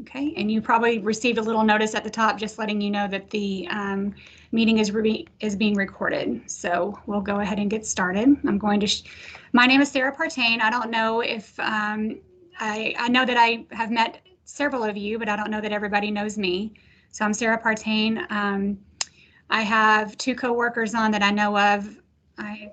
Okay, and you probably received a little notice at the top just letting you know that the meeting is being recorded. So we'll go ahead and get started. My name is Sarah Partain. I don't know if, I know that I have met several of you, but I don't know that everybody knows me. So I'm Sarah Partain. I have two co-workers on that I know of. I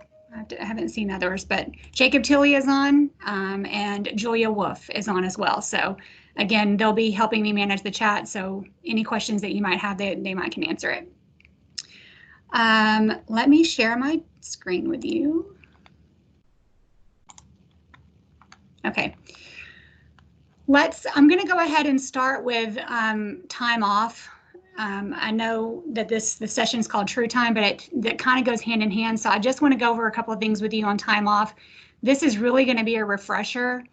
haven't seen others, but Jacob Tilley is on, and Julia Wolf is on as well. So again, they'll be helping me manage the chat. So any questions that you might have, they might can answer it. Let me share my screen with you. Okay. I'm going to go ahead and start with time off. I know that the session is called True Time, but that kind of goes hand in hand. So I just want to go over a couple of things with you on time off. This is really going to be a refresher.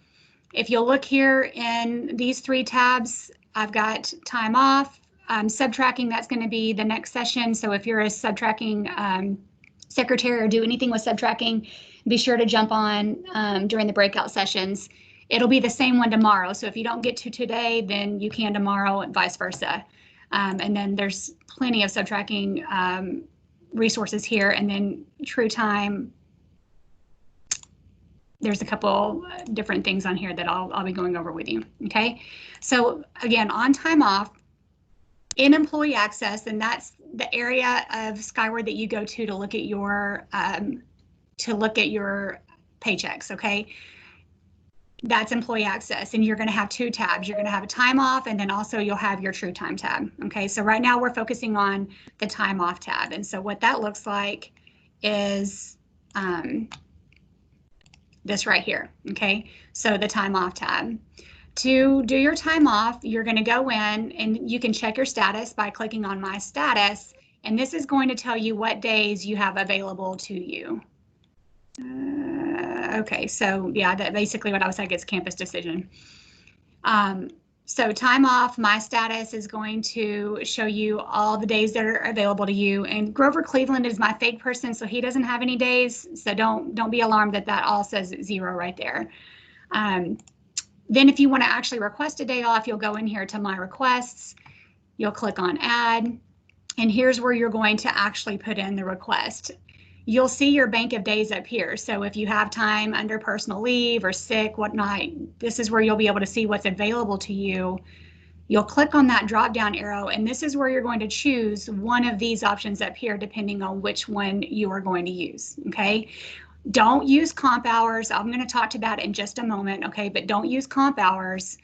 If you'll look here in these three tabs, I've got time off. Subtracking, that's going to be the next session. So if you're a subtracking secretary or do anything with subtracking, be sure to jump on during the breakout sessions. It'll be the same one tomorrow. So if you don't get to today, then you can tomorrow and vice versa. And then there's plenty of subtracking resources here. And then True Time, there's a couple different things on here that I'll be going over with you. Okay. So again, on time off, in employee access, and that's the area of Skyward that you go to look at your paychecks. Okay. That's employee access, and you're going to have two tabs. You're going to have a time off, and then also you'll have your True Time tab. Okay, so right now we're focusing on the time off tab, and so what that looks like is this right here. Okay, so the time off tab. To do your time off, you're going to go in and you can check your status by clicking on My Status, and this is going to tell you what days you have available to you. Okay, so yeah, that basically what I was saying is campus decision. So time off, My Status is going to show you all the days that are available to you. And Grover Cleveland is my fake person, so he doesn't have any days. So don't be alarmed that all says 0 right there. Then if you want to actually request a day off, you'll go in here to My Requests. You'll click on Add, and here's where you're going to actually put in the request. You'll see your bank of days up here. So if you have time under personal leave or sick, whatnot, this is where you'll be able to see what's available to you. You'll click on that drop down arrow, and this is where you're going to choose one of these options up here, depending on which one you are going to use, okay? Don't use comp hours. I'm going to talk to that in just a moment, okay? But don't use comp hours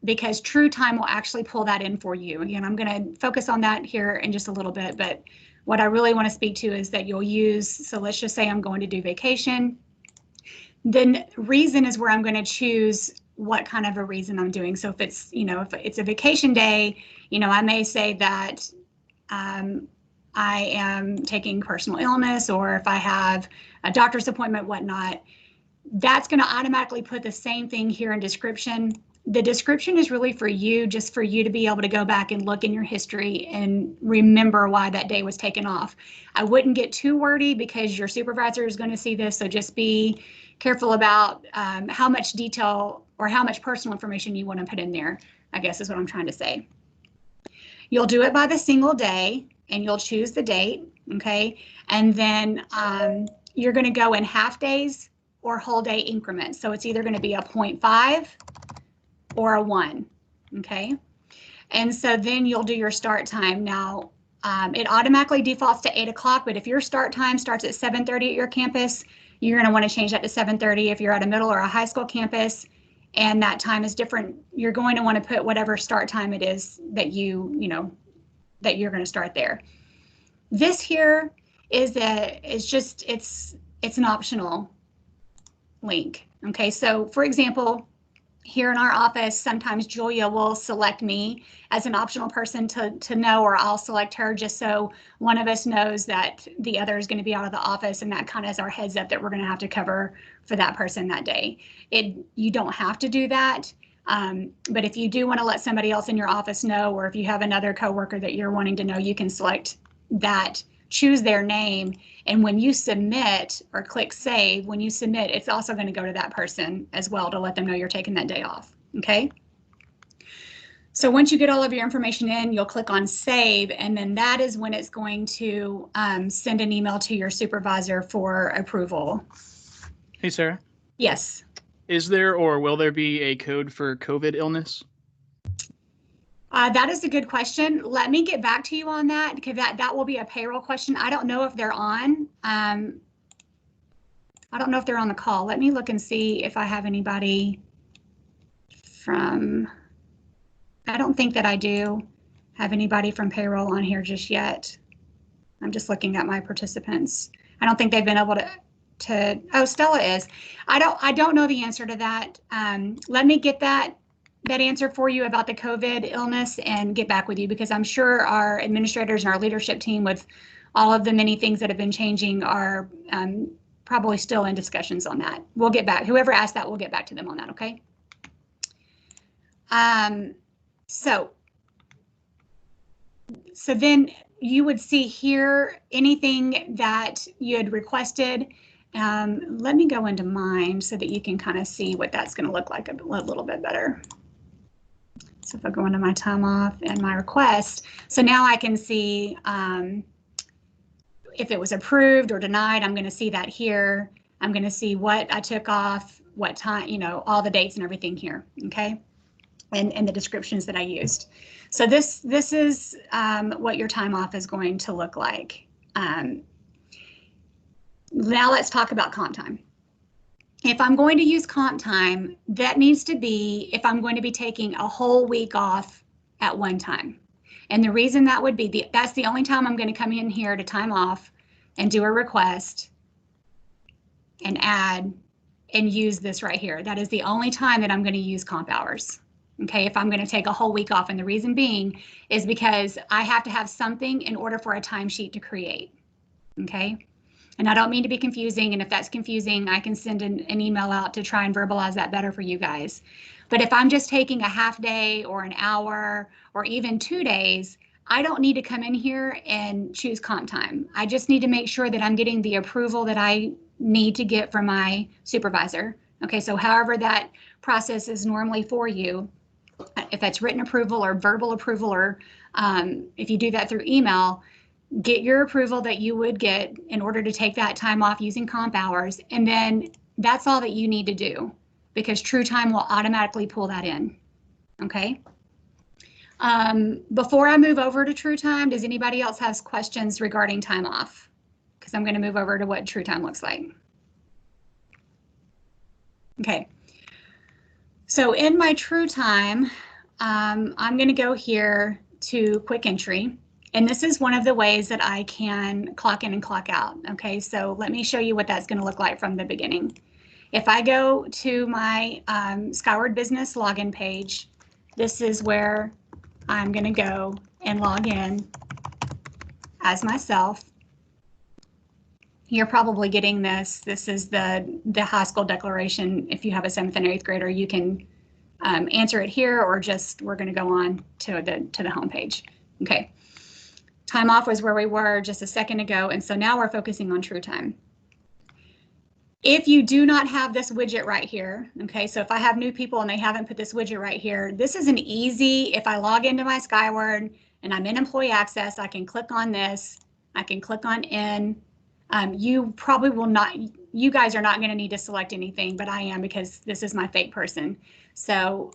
because True Time will actually pull that in for you. Again, I'm going to focus on that here in just a little bit, but what I really want to speak to is that you'll use, so let's just say I'm going to do vacation. Then reason is where I'm going to choose what kind of a reason I'm doing. So if it's, if it's a vacation day, I may say that I am taking personal illness, or if I have a doctor's appointment, whatnot, that's going to automatically put the same thing here in description. The description is really for you, just for you to be able to go back and look in your history and remember why that day was taken off. I wouldn't get too wordy because your supervisor is going to see this, so just be careful about how much detail or how much personal information you want to put in there, I guess is what I'm trying to say. You'll do it by the single day, and you'll choose the date, okay? And then you're going to go in half days or whole day increments. So it's either going to be a 0.5 or a 1, okay? And so then you'll do your start time. Now, it automatically defaults to 8 o'clock, but if your start time starts at 7:30 at your campus, you're going to want to change that to 7:30 if you're at a middle or a high school campus, and that time is different. You're going to want to put whatever start time it is that that you're going to start there. This here is it's an optional link, okay? So for example, here in our office, sometimes Julia will select me as an optional person to know, or I'll select her just so one of us knows that the other is going to be out of the office, and that kind of is our heads up that we're going to have to cover for that person that day. You don't have to do that, but if you do want to let somebody else in your office know, or if you have another coworker that you're wanting to know, you can select that, choose their name, and when you submit or click save, when you submit, it's also going to go to that person as well to let them know you're taking that day off, okay? So once you get all of your information in, you'll click on save, and then that is when it's going to send an email to your supervisor for approval. Hey, Sarah. Yes. Is there or will there be a code for COVID illness? That is a good question. Let me get back to you on that, because that will be a payroll question. I don't know if they're on. I don't know if they're on the call. Let me look and see if I have anybody from, I don't think that I do have anybody from payroll on here just yet. I'm just looking at my participants. I don't think they've been able to, oh, Stella is. I don't know the answer to that. Let me get that answer for you about the COVID illness and get back with you, because I'm sure our administrators and our leadership team, with all of the many things that have been changing, are probably still in discussions on that. We'll get back. Whoever asked that, we'll get back to them on that, okay? So then you would see here anything that you had requested. Let me go into mine so that you can kind of see what that's going to look like a little bit better. So if I go into my time off and my request, so now I can see if it was approved or denied. I'm going to see that here. I'm going to see what I took off, what time, you know, all the dates and everything here, okay? And the descriptions that I used. So this is what your time off is going to look like. Now let's talk about comp time. If I'm going to use comp time, that needs to be if I'm going to be taking a whole week off at one time. And the reason that would be, that's the only time I'm going to come in here to time off and do a request and add and use this right here. That is the only time that I'm going to use comp hours. Okay, if I'm going to take a whole week off. And the reason being is because I have to have something in order for a timesheet to create. Okay. And I don't mean to be confusing, and if that's confusing, I can send an email out to try and verbalize that better for you guys. But if I'm just taking a half day or an hour or even 2 days, I don't need to come in here and choose comp time. I just need to make sure that I'm getting the approval that I need to get from my supervisor. Okay, so however that process is normally for you, if that's written approval or verbal approval, or if you do that through email, get your approval that you would get in order to take that time off using comp hours. And then that's all that you need to do, because True Time will automatically pull that in. Okay. Before I move over to True Time, does anybody else have questions regarding time off? Because I'm going to move over to what True Time looks like. Okay. So in my True Time, I'm going to go here to Quick Entry. And this is one of the ways that I can clock in and clock out. Okay, so let me show you what that's going to look like from the beginning. If I go to my Skyward Business login page, this is where I'm going to go and log in as myself. You're probably getting this. This is the high school declaration. If you have a 7th and 8th grader, you can answer it here, or just we're going to go on to the home page. Okay. Time off was where we were just a second ago, and so now we're focusing on True Time. If you do not have this widget right here, okay, so if I have new people and they haven't put this widget right here, this is an easy, if I log into my Skyward and I'm in Employee Access, I can click on this, I can click on In. You probably will not, you guys are not going to need to select anything, but I am, because this is my fake person. So,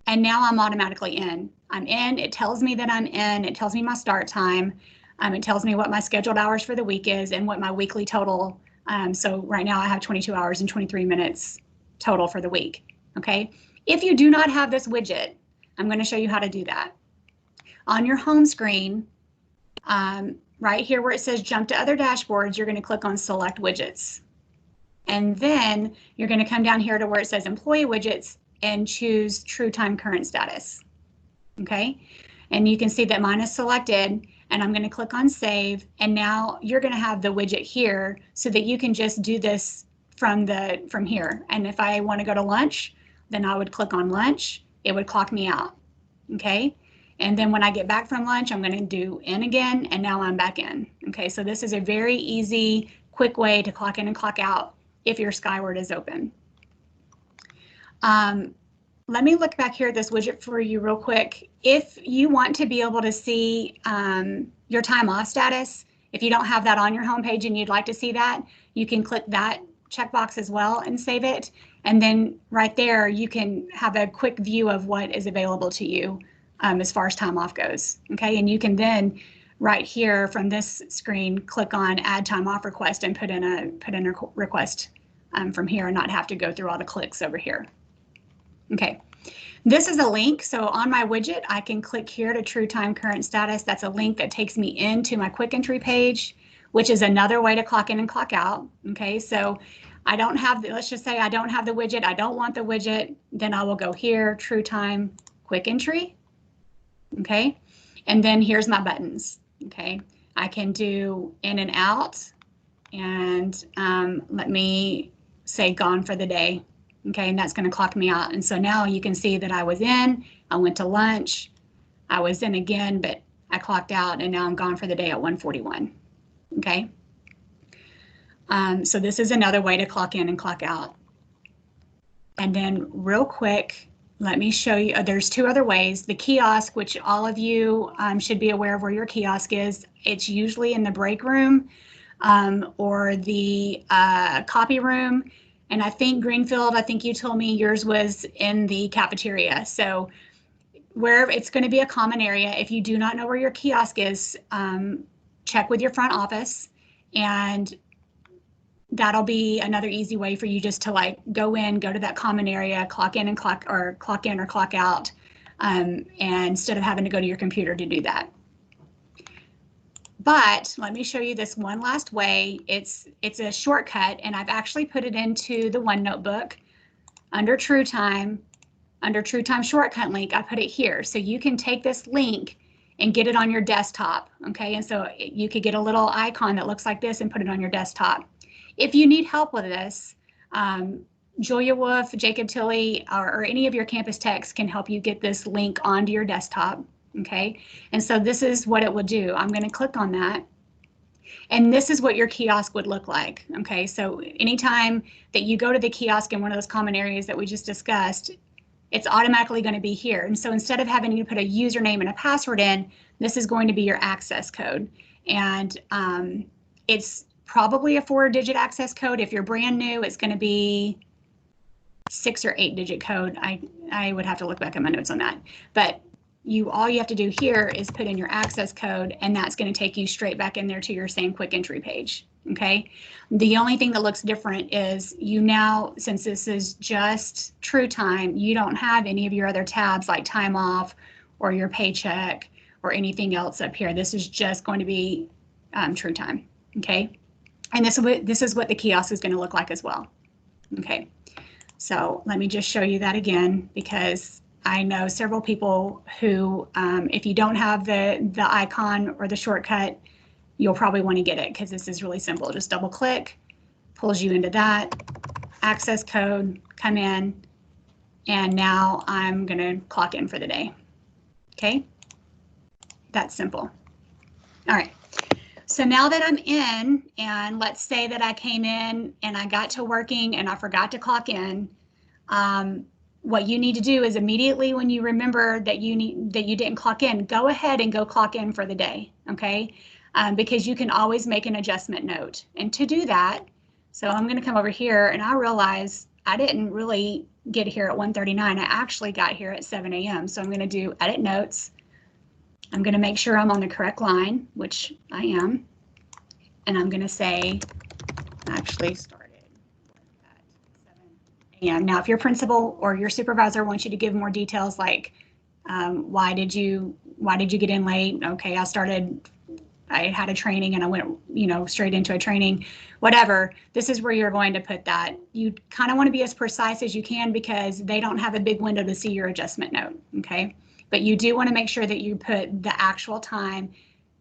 and now I'm automatically in. I'm in, it tells me that I'm in, it tells me my start time, it tells me what my scheduled hours for the week is and what my weekly total. So right now I have 22 hours and 23 minutes total for the week, okay? If you do not have this widget, I'm gonna show you how to do that. On your home screen, right here where it says jump to other dashboards, you're gonna click on select widgets. And then you're gonna come down here to where it says employee widgets and choose True Time current status. Okay, and you can see that mine is selected, and I'm going to click on save, and now you're going to have the widget here so that you can just do this from here. And if I want to go to lunch, then I would click on lunch, it would clock me out. Okay, and then when I get back from lunch, I'm going to do in again, and now I'm back in. Okay, so this is a very easy, quick way to clock in and clock out if your Skyward is open. let me look back here at this widget for you real quick. If you want to be able to see your time off status, if you don't have that on your homepage and you'd like to see that, you can click that checkbox as well and save it. And then right there, you can have a quick view of what is available to you as far as time off goes. Okay, and you can then right here from this screen, click on add time off request and put in a request from here and not have to go through all the clicks over here. Okay, this is a link. So on my widget, I can click here to true time current status. That's a link that takes me into my quick entry page, which is another way to clock in and clock out. Okay, so I don't have, let's just say I don't have the widget. I don't want the widget. Then I will go here, true time, quick entry. Okay, and then here's my buttons. Okay, I can do in and out, and let me say gone for the day. Okay, and that's going to clock me out. And so now you can see that I was in, I went to lunch, I was in again, but I clocked out, and now I'm gone for the day at 1:41. Okay, so this is another way to clock in and clock out. And then real quick, let me show you, there's two other ways. The kiosk, which all of you should be aware of where your kiosk is. It's usually in the break room or the copy room. And I think Greenfield, I think you told me yours was in the cafeteria. So wherever it's going to be a common area, if you do not know where your kiosk is, check with your front office, and that'll be another easy way for you just to like go to that common area, clock in or clock out, and instead of having to go to your computer to do that. But let me show you this one last way. It's a shortcut, and I've actually put it into the One Notebook under True Time shortcut link. I put it here, so you can take this link and get it on your desktop. Okay, and so you could get a little icon that looks like this and put it on your desktop. If you need help with this, Julia Wolf, Jacob Tilley, or any of your campus techs can help you get this link onto your desktop. Okay, and so this is what it will do. I'm going to click on that, and this is what your kiosk would look like. Okay, so anytime that you go to the kiosk in one of those common areas that we just discussed, it's automatically going to be here. And so instead of having to put a username and a password in, this is going to be your access code. And it's probably a 4-digit access code. If you're brand new, it's going to be 6 or 8-digit code. I would have to look back at my notes on that. But all you have to do here is put in your access code, and that's going to take you straight back in there to your same quick entry page. Okay. The only thing that looks different is you now, since this is just True Time, you don't have any of your other tabs like time off or your paycheck or anything else up here. This is just going to be True Time. Okay. And this is what the kiosk is going to look like as well. Okay. So let me just show you that again, because I know several people who, if you don't have the icon or the shortcut, you'll probably want to get it, because this is really simple. Just double click, pulls you into that, access code, come in, and now I'm going to clock in for the day. Okay, that's simple. All right, so now that I'm in, and let's say that I came in and I got to working and I forgot to clock in, what you need to do is immediately when you remember that you didn't clock in, go ahead and go clock in for the day. Okay. Because you can always make an adjustment note. And to do that, so I'm going to come over here, and I realize I didn't really get here at 1:39. I actually got here at 7 a.m. So I'm going to do edit notes. I'm going to make sure I'm on the correct line, which I am. And I'm going to say actually started at 7 a.m. Now, if your principal or your supervisor wants you to give more details, like why did you get in late? Okay, I had a training and I went, straight into a training, whatever. This is where you're going to put that. You kind of want to be as precise as you can, because they don't have a big window to see your adjustment note. Okay. But you do want to make sure that you put the actual time.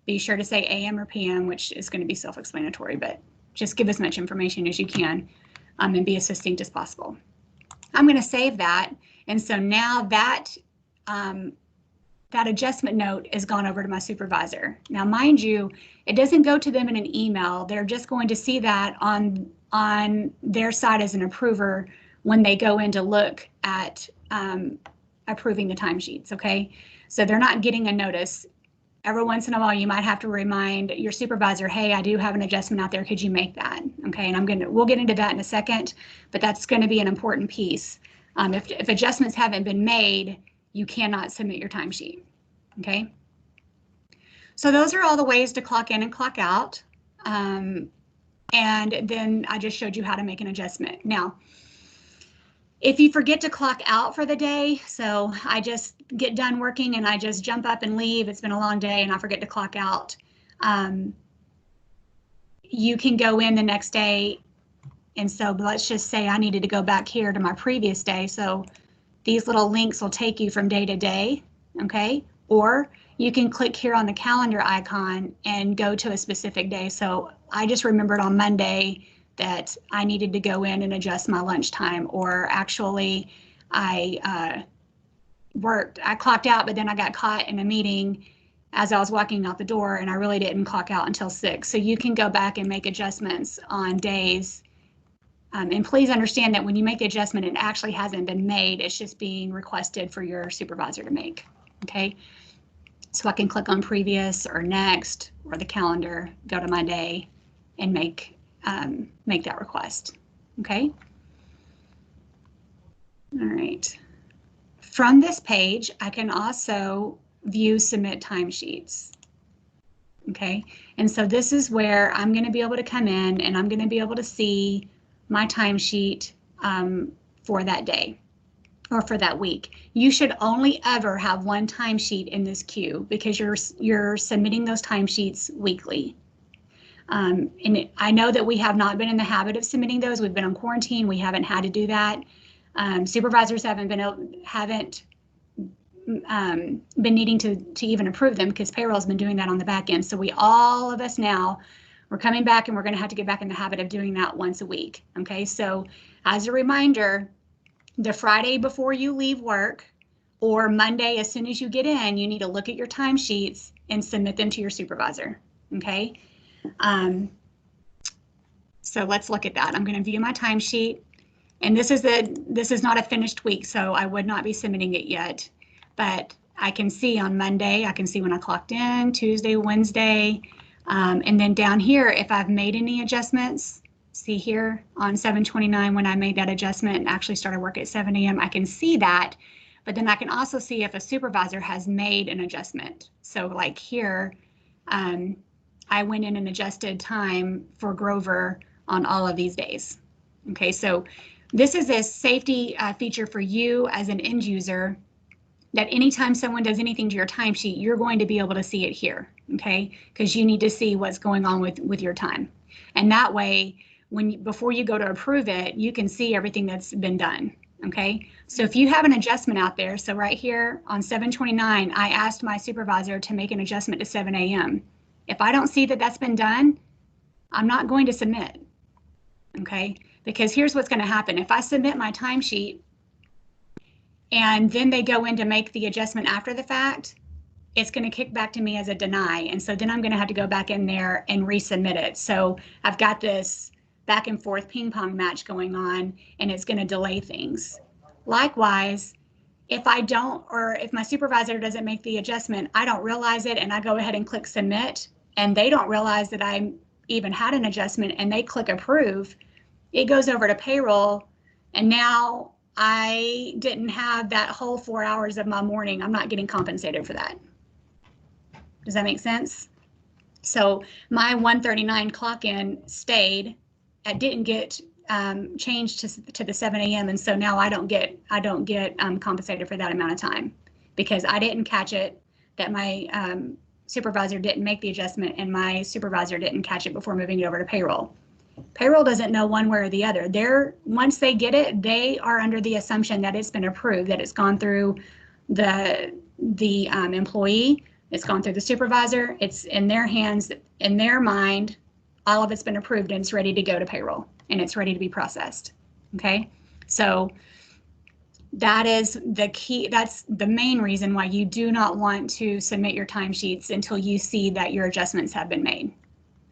Be sure to say AM or PM, which is going to be self-explanatory, but just give as much information as you can and be as succinct as possible. I'm going to save that. And so now that adjustment note is gone over to my supervisor. Now, mind you, it doesn't go to them in an email. They're just going to see that on their side as an approver when they go in to look at approving the timesheets, okay? So they're not getting a notice. Every once in a while, you might have to remind your supervisor, hey, I do have an adjustment out there. Could you make that? Okay, and we'll get into that in a second, but that's going to be an important piece. If adjustments haven't been made, you cannot submit your timesheet, okay? So those are all the ways to clock in and clock out. And then I just showed you how to make an adjustment. Now, if you forget to clock out for the day, so I just get done working and I just jump up and leave, it's been a long day and I forget to clock out, you can go in the next day. And so let's just say I needed to go back here to my previous day. So these little links will take you from day to day, okay? Or you can click here on the calendar icon and go to a specific day. So I just remembered on Monday that I needed to go in and adjust my lunchtime, or actually I clocked out, but then I got caught in a meeting as I was walking out the door and I really didn't clock out until 6. So you can go back and make adjustments on days. And please understand that when you make the adjustment, it actually hasn't been made. It's just being requested for your supervisor to make, okay? So I can click on previous or next or the calendar, go to my day and make that request, okay? All right. From this page, I can also view submit timesheets, okay? And so this is where I'm going to be able to come in and I'm going to be able to see my timesheet for that day or for that week. You should only ever have one timesheet in this queue because you're submitting those timesheets weekly. And I know that we have not been in the habit of submitting those. We've been on quarantine. We haven't had to do that. Supervisors haven't been needing to even approve them because payroll's been doing that on the back end. So all of us now, we're coming back and we're going to have to get back in the habit of doing that once a week. Okay, so as a reminder, the Friday before you leave work or Monday as soon as you get in, you need to look at your timesheets and submit them to your supervisor. Okay. So let's look at that. I'm going to view my timesheet, and this is not a finished week, so I would not be submitting it yet. But I can see on Monday, I can see when I clocked in, Tuesday, Wednesday, and then down here, if I've made any adjustments, see here on 7/29 when I made that adjustment and actually started work at 7 a.m., I can see that. But then I can also see if a supervisor has made an adjustment. So like here, I went in and adjusted time for Grover on all of these days. Okay, so this is a safety feature for you as an end user, that anytime someone does anything to your timesheet, you're going to be able to see it here, okay? Because you need to see what's going on with your time. And that way, before you go to approve it, you can see everything that's been done, okay? So if you have an adjustment out there, so right here on 7/29, I asked my supervisor to make an adjustment to 7 a.m. If I don't see that that's been done, I'm not going to submit, okay? Because here's what's going to happen. If I submit my timesheet and then they go in to make the adjustment after the fact, it's going to kick back to me as a deny. And so then I'm going to have to go back in there and resubmit it. So I've got this back and forth ping pong match going on, and it's going to delay things. Likewise, if I don't, or if my supervisor doesn't make the adjustment, I don't realize it and I go ahead and click submit, and they don't realize that I even had an adjustment and they click approve, it goes over to payroll, and now I didn't have that whole 4 hours of my morning. I'm not getting compensated for that. Does that make sense? So my 1:39 clock in stayed. It didn't get changed to the 7 a.m. and so now I don't get compensated for that amount of time because I didn't catch it, that my supervisor didn't make the adjustment and my supervisor didn't catch it before moving it over to payroll. Payroll doesn't know one way or the other. Once they get it, they are under the assumption that it's been approved, that it's gone through the employee, it's gone through the supervisor, it's in their hands, in their mind, all of it's been approved and it's ready to go to payroll and it's ready to be processed. Okay, so that is the key. That's the main reason why you do not want to submit your timesheets until you see that your adjustments have been made.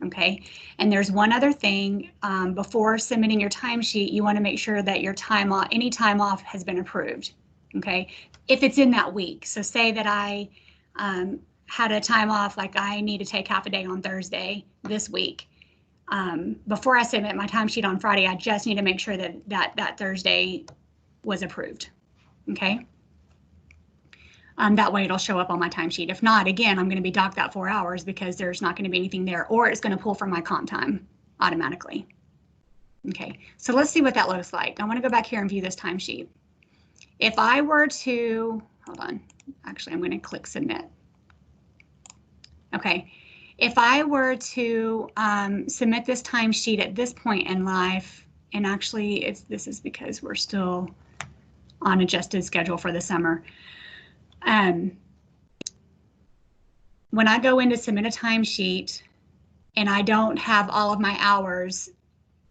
Okay, and there's one other thing, before submitting your timesheet, you want to make sure that your time off, any time off has been approved. Okay, if it's in that week. So say that I had a time off, like I need to take half a day on Thursday this week. Before I submit my timesheet on Friday, I just need to make sure that that Thursday was approved. Okay. That way it'll show up on my timesheet. If not, again, I'm going to be docked that 4 hours because there's not going to be anything there, or it's going to pull from my comp time automatically. Okay, so let's see what that looks like. I want to go back here and view this timesheet. If I were to, hold on, actually, I'm going to click submit. Okay, if I were to submit this timesheet at this point in life, and actually this is because we're still on adjusted schedule for the summer. When I go in to submit a timesheet and I don't have all of my hours,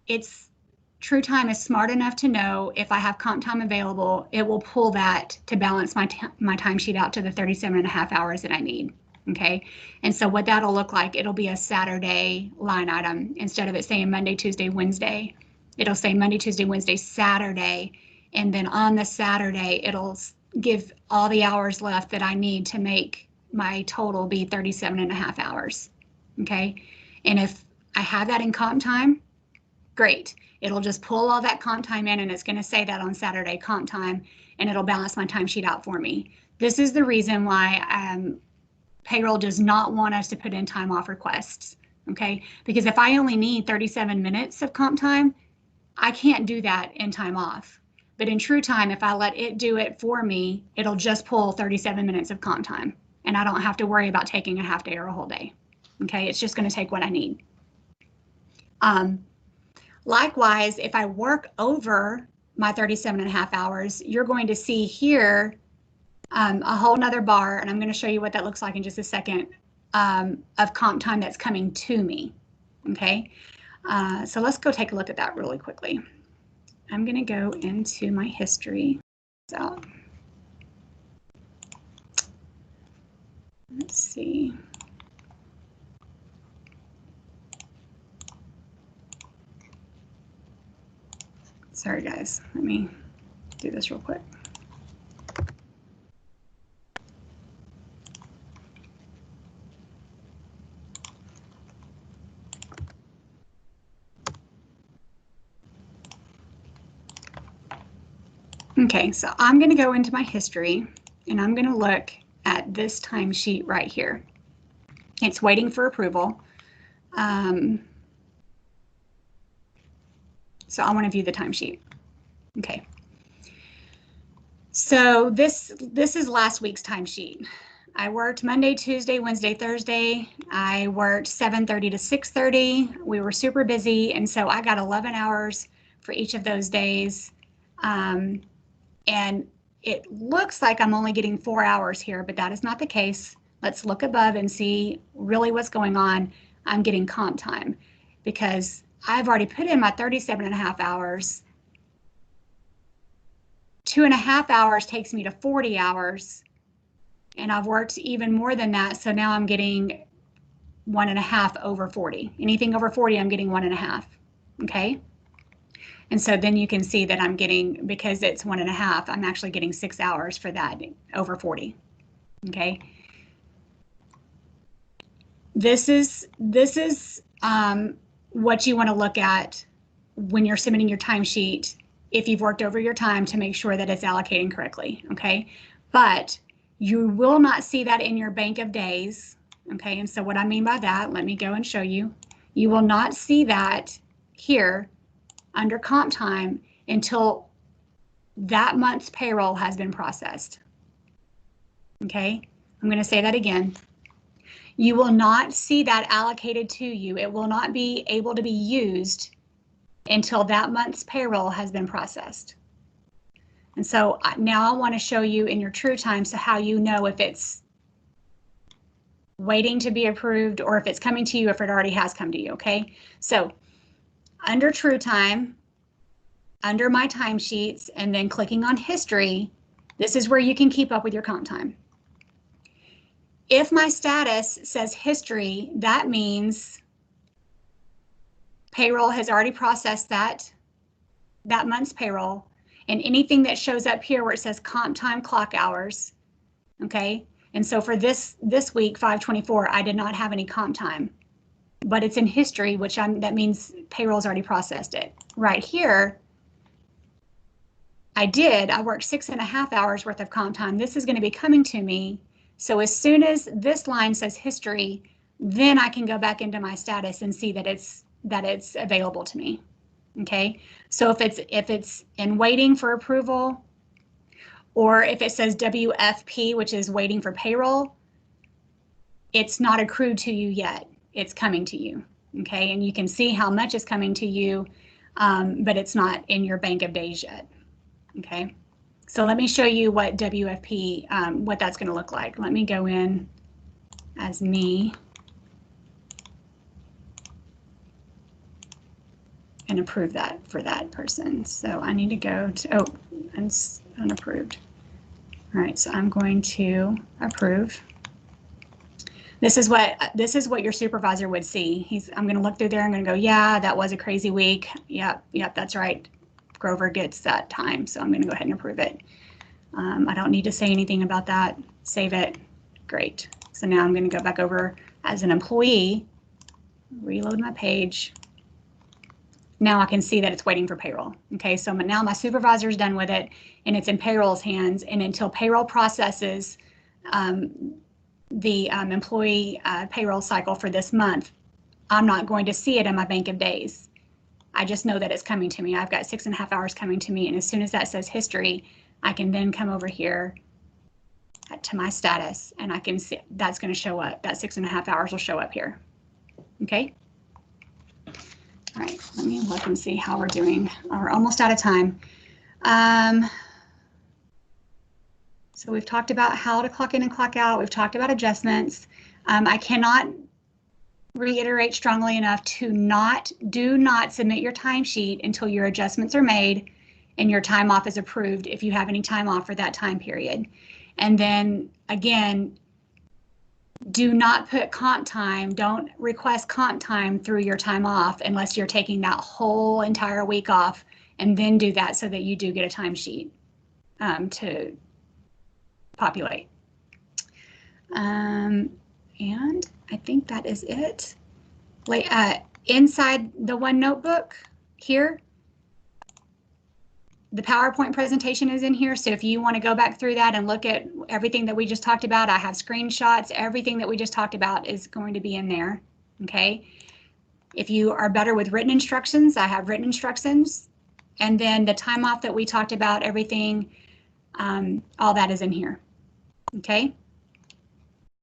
TrueTime is smart enough to know if I have comp time available, it will pull that to balance my timesheet out to the 37.5 hours that I need. Okay, and so what that'll look like, it'll be a Saturday line item. Instead of it saying Monday, Tuesday, Wednesday, it'll say Monday, Tuesday, Wednesday, Saturday, and then on the Saturday, it'll give all the hours left that I need to make my total be 37.5 hours. Okay, and if I have that in comp time, great. It'll just pull all that comp time in, and it's going to say that on Saturday comp time, and it'll balance my timesheet out for me. This is the reason why payroll does not want us to put in time off requests. Okay, because if I only need 37 minutes of comp time, I can't do that in time off. But in TrueTime, if I let it do it for me, it'll just pull 37 minutes of comp time, and I don't have to worry about taking a half day or a whole day. Okay, it's just going to take what I need. Likewise, if I work over my 37.5 hours, you're going to see here a whole nother bar, and I'm going to show you what that looks like in just a second, of comp time that's coming to me. Okay, so let's go take a look at that really quickly. I'm going to go into my history. So let's see. Sorry, guys. Let me do this real quick. Okay, so I'm going to go into my history, and I'm going to look at this timesheet right here. It's waiting for approval. So I want to view the timesheet. Okay. So this is last week's timesheet. I worked Monday, Tuesday, Wednesday, Thursday. I worked 7:30 to 6:30. We were super busy, and so I got 11 hours for each of those days. And it looks like I'm only getting 4 hours here, but that is not the case. Let's look above and see really what's going on. I'm getting comp time because I've already put in my 37.5 hours. 2.5 hours takes me to 40 hours, and I've worked even more than that. So now I'm getting 1.5 over 40. Anything over 40, I'm getting 1.5. Okay. And so then you can see that I'm getting, because it's 1.5, I'm actually getting 6 hours for that over 40. Okay. This is what you want to look at when you're submitting your timesheet, if you've worked over your time, to make sure that it's allocating correctly. Okay. But you will not see that in your bank of days. Okay. And so what I mean by that, let me go and show you. You will not see that here under comp time until that month's payroll has been processed. Okay, I'm going to say that again. You will not see that allocated to you. It will not be able to be used until that month's payroll has been processed. And so now I want to show you in your TrueTime, so how you know if it's waiting to be approved or if it's coming to you, if it already has come to you. Okay, so under TrueTime, under my timesheets, and then clicking on history, this is where you can keep up with your comp time. If my status says history, that means payroll has already processed that month's payroll, and anything that shows up here where it says comp time clock hours, okay? And so for this week, 5/24, I did not have any comp time, but it's in history, which that means payroll's already processed it. Right here, I worked 6.5 hours worth of comp time. This is going to be coming to me. So as soon as this line says history, then I can go back into my status and see that it's available to me. Okay, so if it's in waiting for approval, or if it says WFP, which is waiting for payroll, it's not accrued to you yet. It's coming to you. Okay, and you can see how much is coming to you, but it's not in your bank of days yet. Okay, so let me show you what WFP, what that's going to look like. Let me go in as me and approve that for that person. So I need to go to, unapproved. All right, so I'm going to approve. This is what your supervisor would see. I'm going to look through there. I'm going to go, yeah, that was a crazy week. Yep, that's right. Grover gets that time, so I'm going to go ahead and approve it. I don't need to say anything about that. Save it. Great. So now I'm going to go back over as an employee, reload my page. Now I can see that it's waiting for payroll. Okay, so now my supervisor's done with it and it's in payroll's hands, and until payroll processes the employee payroll cycle for this month, I'm not going to see it in my bank of days. I just know that it's coming to me. I've got 6.5 hours coming to me, and as soon as that says history, I can then come over here to my status, and I can see that's going to show up. That 6.5 hours will show up here. Okay. All right, let me look and see how we're doing. We're almost out of time. So we've talked about how to clock in and clock out. We've talked about adjustments. I cannot reiterate strongly enough to do not submit your timesheet until your adjustments are made and your time off is approved if you have any time off for that time period. And then again, do not put comp time, don't request comp time through your time off unless you're taking that whole entire week off, and then do that so that you do get a timesheet to populate. And I think that is it. Inside the one notebook here, the PowerPoint presentation is in here. So if you want to go back through that and look at everything that we just talked about, I have screenshots. Everything that we just talked about is going to be in there. Okay. If you are better with written instructions, I have written instructions. And then the time off that we talked about, everything, all that is in here. Okay.